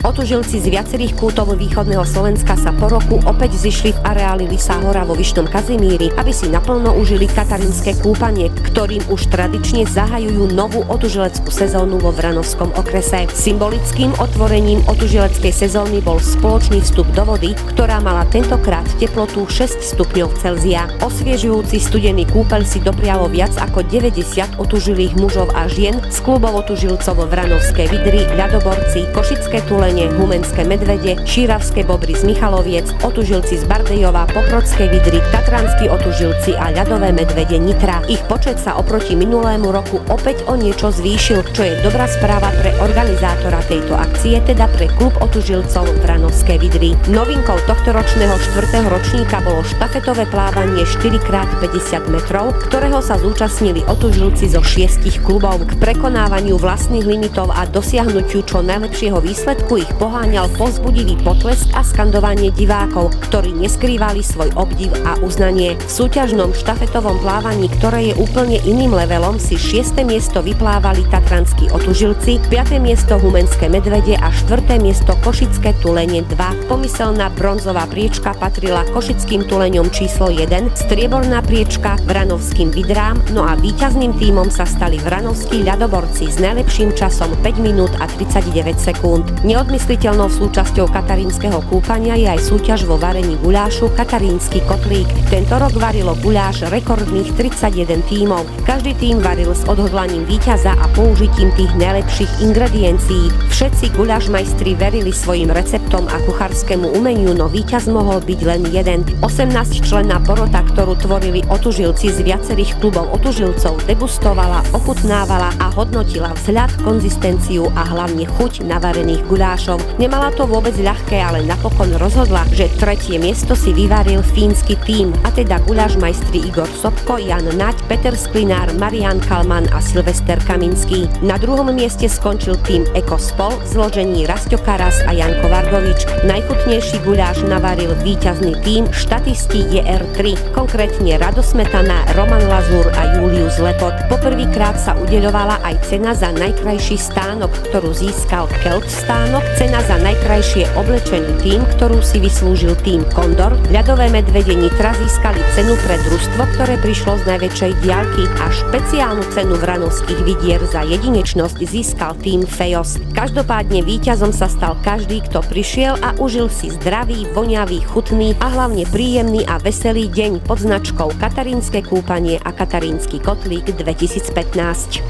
Otužilci z viacerých kútov východného Slovenska sa po roku opäť zišli v areáli Lysá hora vo Vyšnom Kazimíri, aby si naplno užili katarínske kúpanie, ktorým už tradične zahajujú novú otužileckú sezónu vo Vranovskom okrese. Symbolickým otvorením otužileckej sezóny bol spoločný vstup do vody, ktorá mala tentokrát teplotu 6 stupňov Celzia. Osviežujúci studený kúpeľ si doprialo viac ako 90 otužilých mužov a žien z klubov otužilcov Vranovské Vidry, Ľadoborci, Košické Tulene, Humenské Medvede, Šíravské Bobry z Michaloviec, otužilci z Bardejova, Poprocké Vidry, Tatranskí otužilci a Ľadové Medvede Nitra. Ich počet sa oproti minulému roku opäť o niečo zvýšil, čo je dobrá správa pre organizátora tejto akcie, teda pre klub otužilcov Vranovské Vidry. Novinkou tohtoročného 4. ročníka bolo štafetové plávanie 4x50 metrov, ktorého sa zúčastnili otužilci zo 6 klubov. K prekonávaniu vlastných limitov a dosiahnutiu čo najlepšieho výsledku ich poháňal povzbudivý potlesk a skandovanie divákov, ktorí neskrývali svoj obdiv a uznanie. V súťažnom štafetovom plávaní, ktoré je úplne iným levelom, si 6. miesto vyplávali tatranskí otužilci, 5. miesto Humenské Medvede a 4. miesto Košické Tulene 2. Pomyselná bronzová priečka patrila Košickým Tuleňom číslo 1, strieborná priečka Vranovským Vidrám, no a víťazným tímom sa stali Vranovskí Ľadoborci s najlepším časom 5 minút a 39 sekúnd. Neodmysliteľnou súčasťou katarínskeho kúpania je aj súťaž vo varení guľášu Katarínsky kotlík. Tento rok varilo guľáš rekordných 31 tímov. Každý tím varil s odhodlaním víťaza a použitím tých najlepších ingrediencií. Všetci guľášmajstri verili svojim receptom a kuchárskému umeniu, no víťaz mohol byť len jeden. 18-členná porota, ktorú tvorili otužilci z viacerých klubov otužilcov, degustovala, ochutnávala a hodnotila vzhľad, konzistenciu a hlavne chuť navarených guľášov. Nemala to vôbec ľahké, ale napokon rozhodla, že 3. miesto si vyvaril fínsky tím, a teda guľášmajstri Igor Sobko, Jan Naď, Peter Sklinár, Marián Kalman a Silvester Kaminský. Na 2. mieste skončil tím Ekospol v zložení Rasto Karas a Janko Vargovič. Najchutnejší guľáš navaril víťazný tím Štatisti JR3, konkrétne Rado Smetana, Roman Lazur a Julius Lepot. Poprvýkrát sa udeľovala aj cena za najkrajší stánok, ktorú získal Kelt stánok, cena za najkrajšie oblečený tím, ktorú si vyslúžil tím Kondor. Ľadové Medvede Nitra získali cenu pre družstvo, ktoré prišlo z najväčšej diaľky, a špeciálnu cenu Vranovských Vidier za jedinečnosť získal tím Fejos. Každopádne víťazom sa stal každý, kto prišiel a užil si zdravý, voňavý, chutný a hlavne príjemný a veselý deň pod značkou Katarínske kúpanie a Katarínsky kotlík 2015.